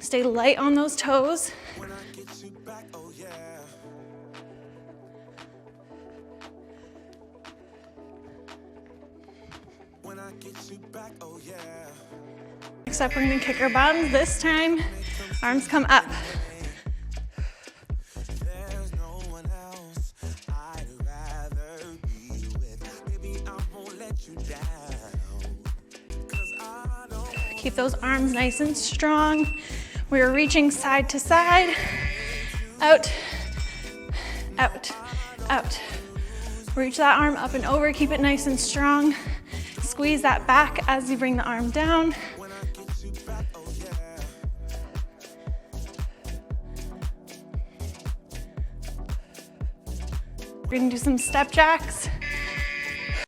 Stay light on those toes. Next up, we're gonna kick our bottoms. This time, arms come up. Keep those arms nice and strong. We're reaching side to side. Out, out, out. Reach that arm up and over. Keep it nice and strong. Squeeze that back as you bring the arm down. We're gonna do some step jacks.